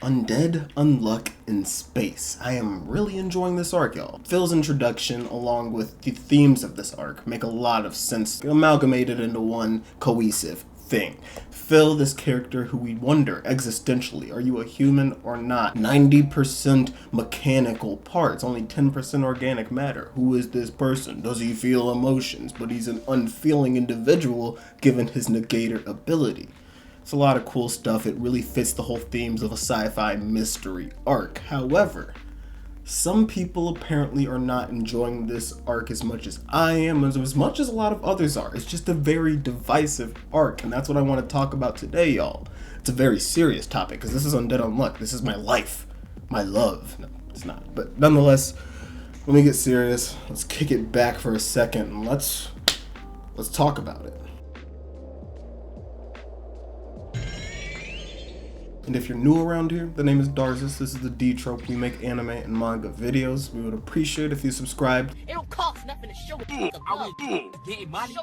Undead Unluck in Space. I am really enjoying this arc, y'all. Phil's introduction, along with the themes of this arc, make a lot of sense, amalgamated into one cohesive thing. Phil, this character who we wonder existentially, are you a human or not? 90% mechanical parts, only 10% organic matter. Who is this person? Does he feel emotions? But he's an unfeeling individual given his negator ability. It's a lot of cool stuff. It really fits the whole themes of a sci-fi mystery arc. However, some people apparently are not enjoying this arc as much as I am, as much as a lot of others are. It's just a very divisive arc, and that's what I want to talk about today, y'all. It's a very serious topic, because this is Undead Unluck. This is my life, my love. No, it's not. But nonetheless, let me get serious. Let's kick it back for a second, and let's talk about it. And if you're new around here, the name is Darzus. This is the D-Trope. We make anime and manga videos. We would appreciate if you subscribed. It don't cost nothing to show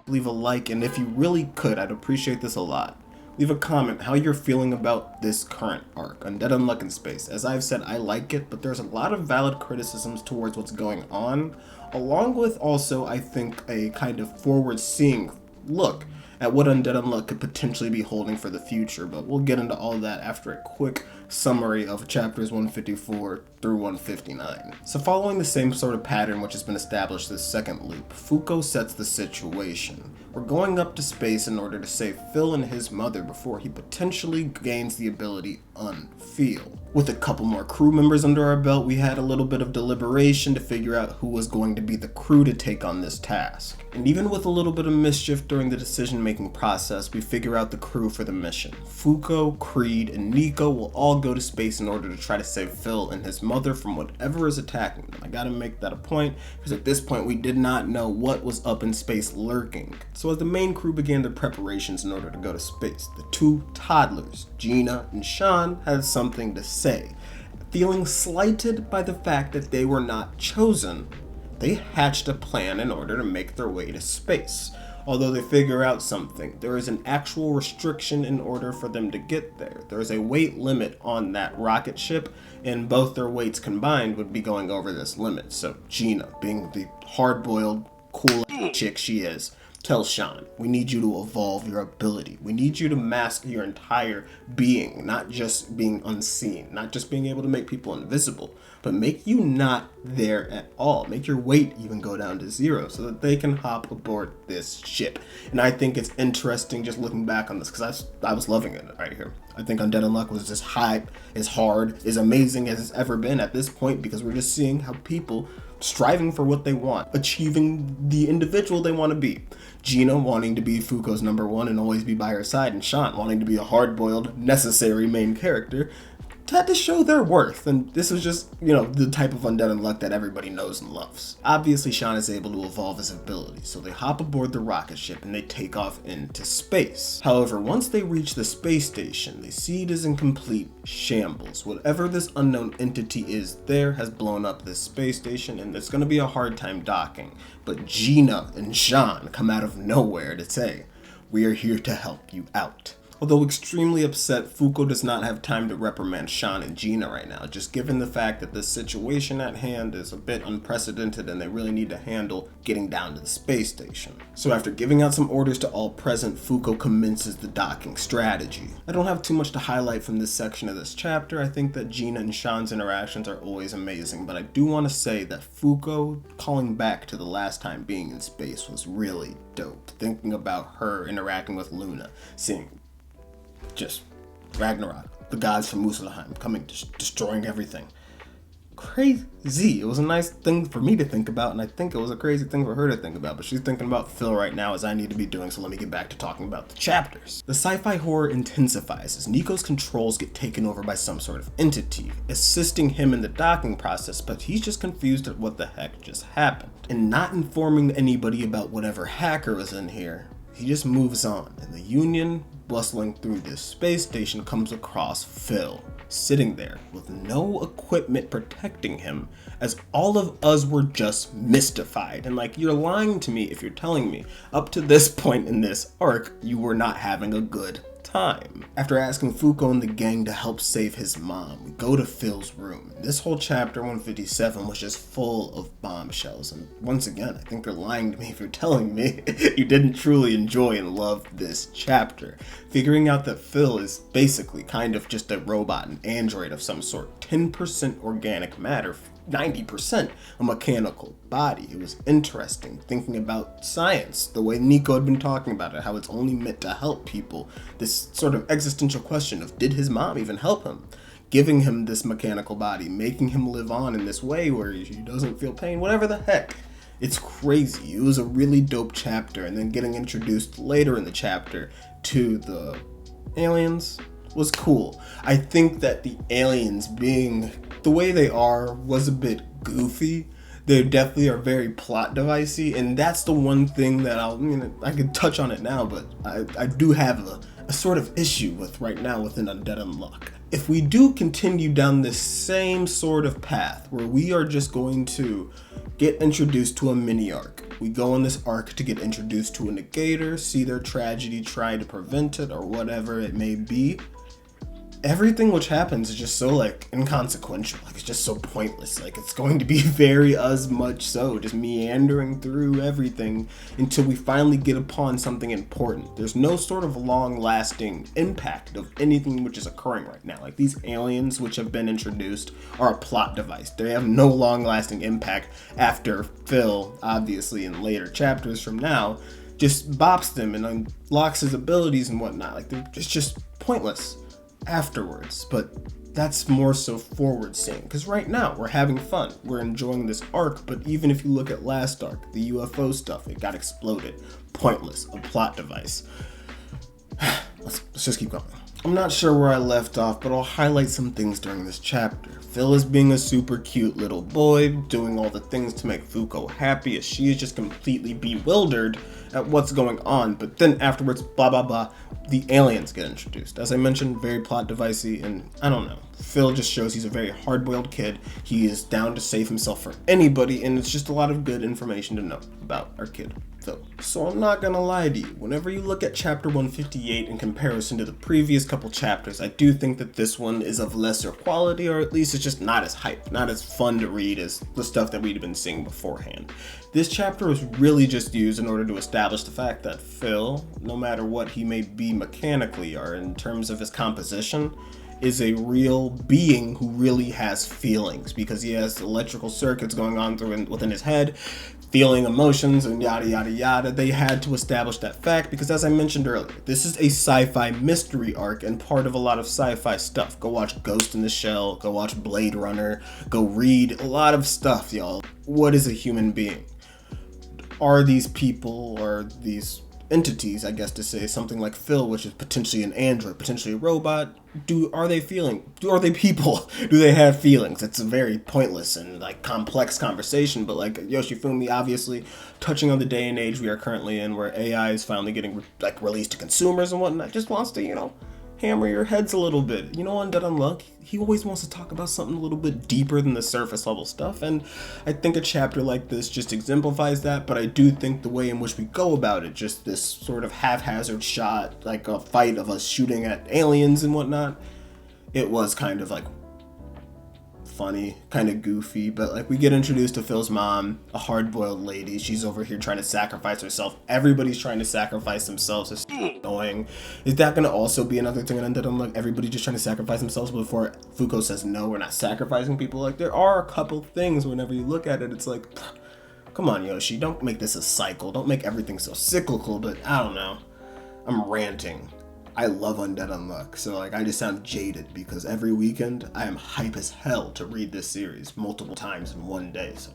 Leave a like, and if you really could, I'd appreciate this a lot. Leave a comment how you're feeling about this current arc, Undead Unluck in Space. As I've said, I like it, but there's a lot of valid criticisms towards what's going on, along with also, I think, a kind of forward-seeing look at what Undead Unluck could potentially be holding for the future, but we'll get into all of that after a quick summary of chapters 154 through 159. So following the same sort of pattern which has been established this second loop, Fuko sets the situation. We're going up to space in order to save Phil and his mother before he potentially gains the ability Unfeel. With a couple more crew members under our belt, we had a little bit of deliberation to figure out who was going to be the crew to take on this task. And even with a little bit of mischief during the decision-making process, we figure out the crew for the mission. Fuko, Creed, and Nico will all go to space in order to try to save Phil and his mother from whatever is attacking them. I gotta make that a point, because at this point we did not know what was up in space lurking. So as the main crew began their preparations in order to go to space, the two toddlers, Gina and Sean, had something to say. Feeling slighted by the fact that they were not chosen, they hatched a plan in order to make their way to space. Although they figure out something, there is an actual restriction in order for them to get there. There is a weight limit on that rocket ship, and both their weights combined would be going over this limit. So Gina, being the hard-boiled, cool chick she is, tells Sean, we need you to evolve your ability. We need you to mask your entire being, not just being unseen, not just being able to make people invisible, but make you not there at all. Make your weight even go down to 0 so that they can hop aboard this ship. And I think it's interesting just looking back on this, because I was loving it right here. I think Undead Unluck was just hype, as hard, as amazing as it's ever been at this point, because we're just seeing how people striving for what they want, achieving the individual they want to be. Gina wanting to be Fuko's number one and always be by her side, and Sean wanting to be a hard-boiled, necessary main character, had to show their worth, and this was just, the type of Undead Unluck that everybody knows and loves. Obviously, Sean is able to evolve his ability, so they hop aboard the rocket ship and they take off into space. However, once they reach the space station, they see it is in complete shambles. Whatever this unknown entity is there has blown up this space station, and it's going to be a hard time docking. But Gina and Sean come out of nowhere to say, we are here to help you out. Although extremely upset, Fuko does not have time to reprimand Sean and Gina right now, just given the fact that the situation at hand is a bit unprecedented and they really need to handle getting down to the space station. So after giving out some orders to all present, Fuko commences the docking strategy. I don't have too much to highlight from this section of this chapter. I think that Gina and Sean's interactions are always amazing, but I do want to say that Fuko calling back to the last time being in space was really dope. Thinking about her interacting with Luna, seeing just Ragnarok, the gods from Muspelheim coming, destroying everything. Crazy. It was a nice thing for me to think about, and I think it was a crazy thing for her to think about, but she's thinking about Phil right now as I need to be doing, so let me get back to talking about the chapters. The sci-fi horror intensifies as Nico's controls get taken over by some sort of entity, assisting him in the docking process, but he's just confused at what the heck just happened. And not informing anybody about whatever hacker was in here, he just moves on, and the Union, bustling through this space station, comes across Phil, sitting there with no equipment protecting him, as all of us were just mystified. And you're lying to me if you're telling me up to this point in this arc, you were not having a good time. After asking Fuko and the gang to help save his mom, we go to Phil's room. This whole chapter 157 was just full of bombshells, and once again, I think you're lying to me if you're telling me you didn't truly enjoy and love this chapter. Figuring out that Phil is basically kind of just a robot, an android of some sort, 10% organic matter, 90% a mechanical body. It was interesting thinking about science, the way Nico had been talking about it, how it's only meant to help people. This sort of existential question of, did his mom even help him? Giving him this mechanical body, making him live on in this way where he doesn't feel pain, whatever the heck. It's crazy. It was a really dope chapter, and then getting introduced later in the chapter to the aliens was cool. I think that the aliens being the way they are was a bit goofy. They definitely are very plot devicey, and that's the one thing that I could touch on it now, but I do have a sort of issue with right now within Undead Unluck. If we do continue down this same sort of path where we are just going to get introduced to a mini arc, we go on this arc to get introduced to a negator, see their tragedy, try to prevent it or whatever it may be, everything which happens is just so inconsequential. It's just so pointless. It's going to be very as much so just meandering through everything until we finally get upon something important. There's no sort of long lasting impact of anything which is occurring right now. These aliens which have been introduced are a plot device. They have no long lasting impact after Phil, obviously in later chapters from now, just bops them and unlocks his abilities and whatnot. It's just pointless afterwards. But that's more so forward seeing, because right now we're having fun, we're enjoying this arc. But even if you look at last arc, the UFO stuff, it got exploded. Pointless, a plot device. Let's just keep going. I'm not sure where I left off, but I'll highlight some things during this chapter. Phil is being a super cute little boy, doing all the things to make Fuko happy, as she is just completely bewildered at what's going on. But then afterwards, blah blah blah, the aliens get introduced. As I mentioned, very plot devicey, and I don't know. Phil just shows he's a very hard-boiled kid. He is down to save himself for anybody, and it's just a lot of good information to know about our kid, Phil. So I'm not gonna lie to you, whenever you look at chapter 158 in comparison to the previous couple chapters, I do think that this one is of lesser quality, or at least it's just not as hype, not as fun to read as the stuff that we'd been seeing beforehand. This chapter was really just used in order to establish the fact that Phil, no matter what he may be mechanically or in terms of his composition, is a real being who really has feelings, because he has electrical circuits going on within his head, feeling emotions and yada yada yada. They had to establish that fact because, as I mentioned earlier, this is a sci-fi mystery arc and part of a lot of sci-fi stuff. Go watch Ghost in the Shell, go watch Blade Runner, go read a lot of stuff, y'all. What is a human being? Are these people or these entities, I guess to say, something like Phil, which is potentially an android, potentially a robot, are they people? Do they have feelings? It's a very pointless and complex conversation, but Yoshifumi obviously touching on the day and age we are currently in, where AI is finally getting released to consumers and whatnot, just wants to, hammer your heads a little bit. Undead Unluck, he always wants to talk about something a little bit deeper than the surface level stuff, and I think a chapter like this just exemplifies that. But I do think the way in which we go about it, just this sort of haphazard shot, like a fight of us shooting at aliens and whatnot, it was kind of funny, kind of goofy, but we get introduced to Phil's mom, a hard-boiled lady. She's over here trying to sacrifice herself. Everybody's trying to sacrifice themselves. It's annoying. Is that going to also be another thing in Undead Unluck? Everybody just trying to sacrifice themselves before Fuko says, no, we're not sacrificing people. There are a couple things whenever you look at it, it's come on, Yoshi, don't make this a cycle. Don't make everything so cyclical, but I don't know. I'm ranting. I love Undead Unluck, so I just sound jaded because every weekend I am hype as hell to read this series multiple times in one day. So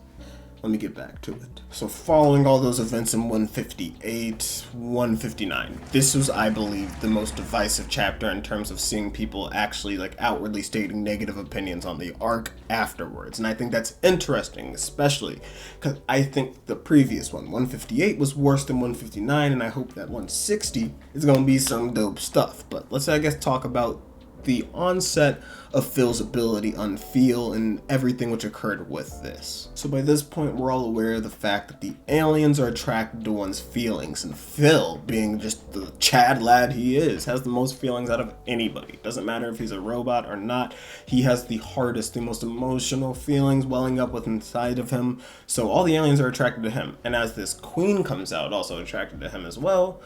let me get back to it. So following all those events in 158, 159, this was, I believe, the most divisive chapter in terms of seeing people actually outwardly stating negative opinions on the arc afterwards. And I think that's interesting, especially because I think the previous one, 158, was worse than 159, and I hope that 160 is going to be some dope stuff. But let's, I guess, talk about the onset of Phil's ability Unfeel and everything which occurred with this. So by this point, we're all aware of the fact that the aliens are attracted to one's feelings, and Phil, being just the Chad lad he is, has the most feelings out of anybody. Doesn't matter if he's a robot or not, he has the hardest, the most emotional feelings welling up within inside of him. So all the aliens are attracted to him, and as this queen comes out, also attracted to him as well,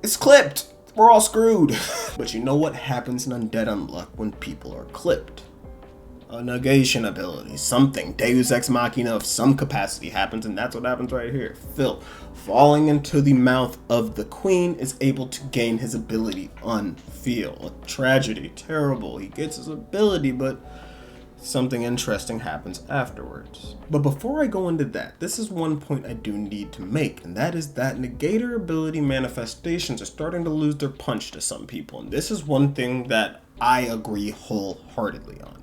it's clipped. We're all screwed. But you know what happens in Undead Unluck when people are clipped? A negation ability, something, Deus Ex Machina of some capacity happens, and that's what happens right here. Phil, falling into the mouth of the queen, is able to gain his ability Unfeel. A tragedy, terrible. He gets his ability, but something interesting happens afterwards. But before I go into that, this is one point I do need to make, and that is that negator ability manifestations are starting to lose their punch to some people, and this is one thing that I agree wholeheartedly on.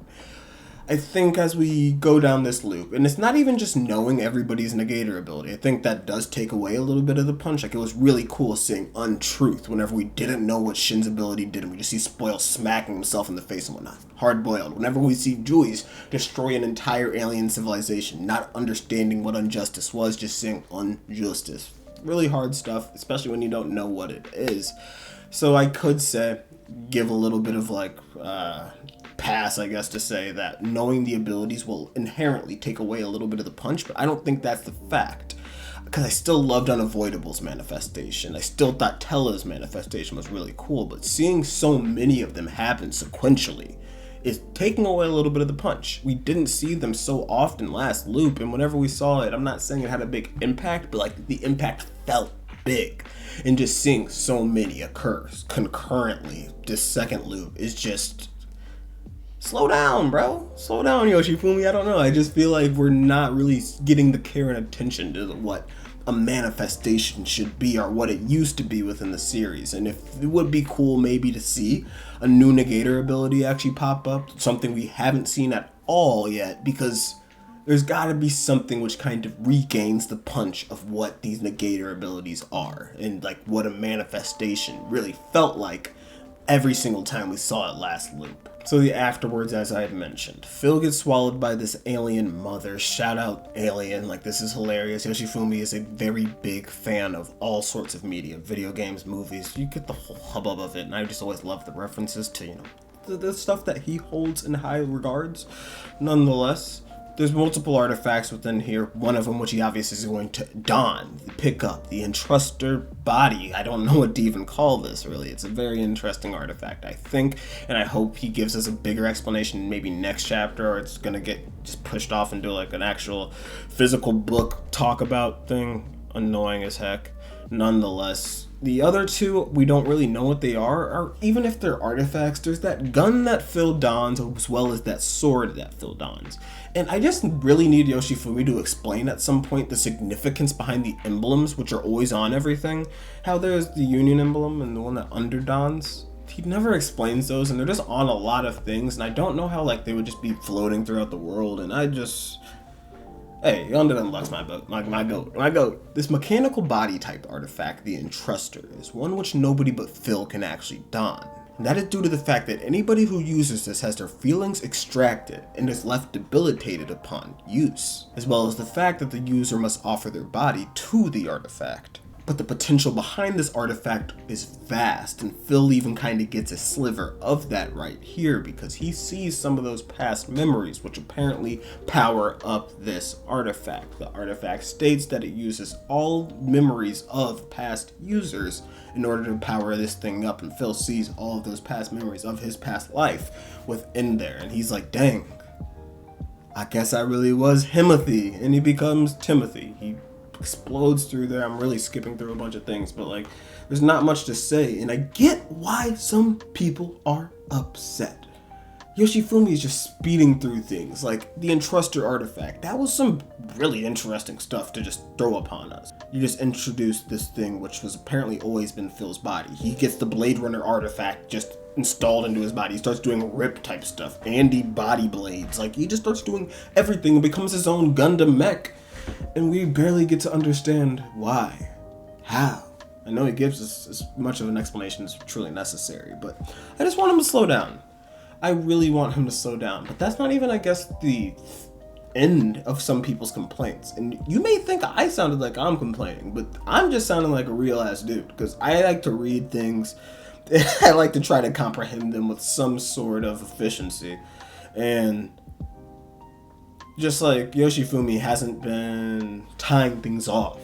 I think as we go down this loop, and it's not even just knowing everybody's negator ability, I think that does take away a little bit of the punch. Like, it was really cool seeing Untruth whenever we didn't know what Shin's ability did, and we just see Spoil smacking himself in the face and whatnot. Hard-boiled. Whenever we see Julius destroy an entire alien civilization, not understanding what injustice was, just saying injustice. Really hard stuff, especially when you don't know what it is. So I could say, give a little bit of like, pass, I guess, to say that knowing the abilities will inherently take away a little bit of the punch, but I don't think that's the fact. Because I still loved Unavoidable's manifestation. I still thought Tella's manifestation was really cool, but seeing so many of them happen sequentially is taking away a little bit of the punch. We didn't see them so often last loop, and whenever we saw it, I'm not saying it had a big impact, but like the impact felt big. And just seeing so many occur concurrently this second loop is just... slow down, bro. Slow down, Yoshifumi. I don't know. I just feel like we're not really getting the care and attention to what a manifestation should be or what it used to be within the series. And if it would be cool maybe to see a new negator ability actually pop up, something we haven't seen at all yet, because there's got to be something which kind of regains the punch of what these negator abilities are and like what a manifestation really felt like every single time we saw it last loop. So the afterwards, as I had mentioned, Phil gets swallowed by this alien mother. Shout out Alien, like this is hilarious. Yoshifumi is a very big fan of all sorts of media, video games, movies. You get the whole hubbub of it, and I just always love the references to, you know, the stuff that he holds in high regards. Nonetheless, there's multiple artifacts within here, one of them which he obviously is going to don, pick up, the Entruster body. I don't know what to even call this, really. It's a very interesting artifact, I think, and I hope he gives us a bigger explanation maybe next chapter, or it's going to get just pushed off into like an actual physical book talk about thing. Annoying as heck. Nonetheless, the other two, we don't really know what they are, or even if they're artifacts, there's that gun that Phil dons as well as that sword that Phil dons. And I just really need Yoshifumi to explain at some point the significance behind the emblems, which are always on everything. How there's the Union emblem and the one that underdons. He never explains those, and they're just on a lot of things, and I don't know how like they would just be floating throughout the world, and I just... Hey, Undead Unluck's my goat. This mechanical body type artifact, the Entruster, is one which nobody but Phil can actually don. And that is due to the fact that anybody who uses this has their feelings extracted and is left debilitated upon use, as well as the fact that the user must offer their body to the artifact. But the potential behind this artifact is vast, and Phil even kind of gets a sliver of that right here because he sees some of those past memories which apparently power up this artifact. The artifact states that it uses all memories of past users in order to power this thing up, and Phil sees all of those past memories of his past life within there, and he's like, dang, I guess I really was Himothy, and he becomes Timothy. He explodes through there. I'm really skipping through a bunch of things, but like there's not much to say, and I get why some people are upset. Yoshifumi is just speeding through things like the Entruster artifact. That was some really interesting stuff to just throw upon us. You just introduced this thing which was apparently always been Phil's body. He gets the Blade Runner artifact just installed into his body. He starts doing rip type stuff, Andy body blades. Like he just starts doing everything and becomes his own Gundam mech. And we barely get to understand why, how, I know he gives us as much of an explanation as truly necessary, but I just want him to slow down. I really want him to slow down, but that's not even, I guess, the end of some people's complaints. And you may think I sounded like I'm complaining, but I'm just sounding like a real ass dude, because I like to read things. I like to try to comprehend them with some sort of efficiency. And just like Yoshifumi hasn't been tying things off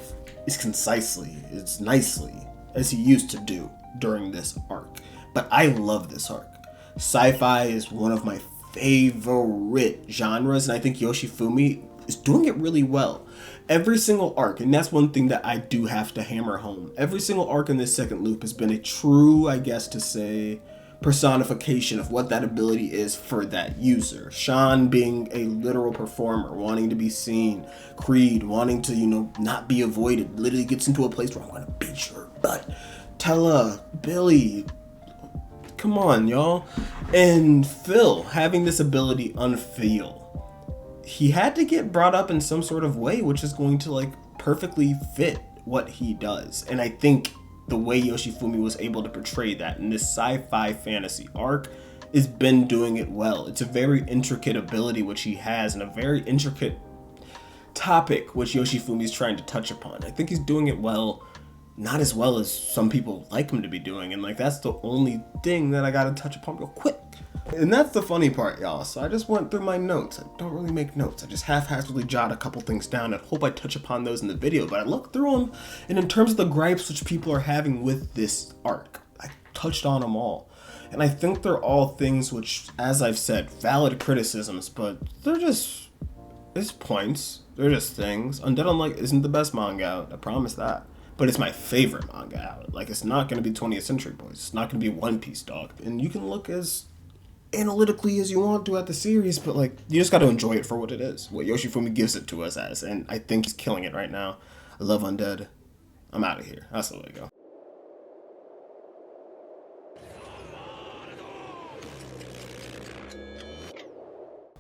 as concisely, as nicely as he used to do during this arc. But I love this arc. Sci-fi is one of my favorite genres, and I think Yoshifumi is doing it really well. Every single arc, and that's one thing that I do have to hammer home, every single arc in this second loop has been a true, I guess to say, personification of what that ability is for that user. Sean being a literal performer, wanting to be seen. Creed wanting to, not be avoided. Literally gets into a place where I want to beat your butt. Tella, Billy, come on, y'all. And Phil having this ability unfeel. He had to get brought up in some sort of way, which is going to perfectly fit what he does. And I think the way Yoshifumi was able to portray that in this sci-fi fantasy arc has been doing it well. It's a very intricate ability which he has, and a very intricate topic which Yoshifumi is trying to touch upon. I think he's doing it well, not as well as some people like him to be doing, and that's the only thing that I gotta touch upon real quick. And that's the funny part, y'all. So I just went through my notes. I don't really make notes. I just haphazardly jot a couple things down and hope I touch upon those in the video. But I looked through them, and in terms of the gripes which people are having with this arc, I touched on them all. And I think they're all things which, as I've said, valid criticisms, but they're just, it's points. They're just things. Undead Unluck isn't the best manga out, I promise that. But it's my favorite manga out. It's not going to be 20th Century Boys. It's not going to be One Piece, dog. And you can look as analytically as you want to at the series, but you just got to enjoy it for what it is, what Yoshifumi gives it to us as, and I think he's killing it right now. I love Undead. I'm out of here. That's the way to go.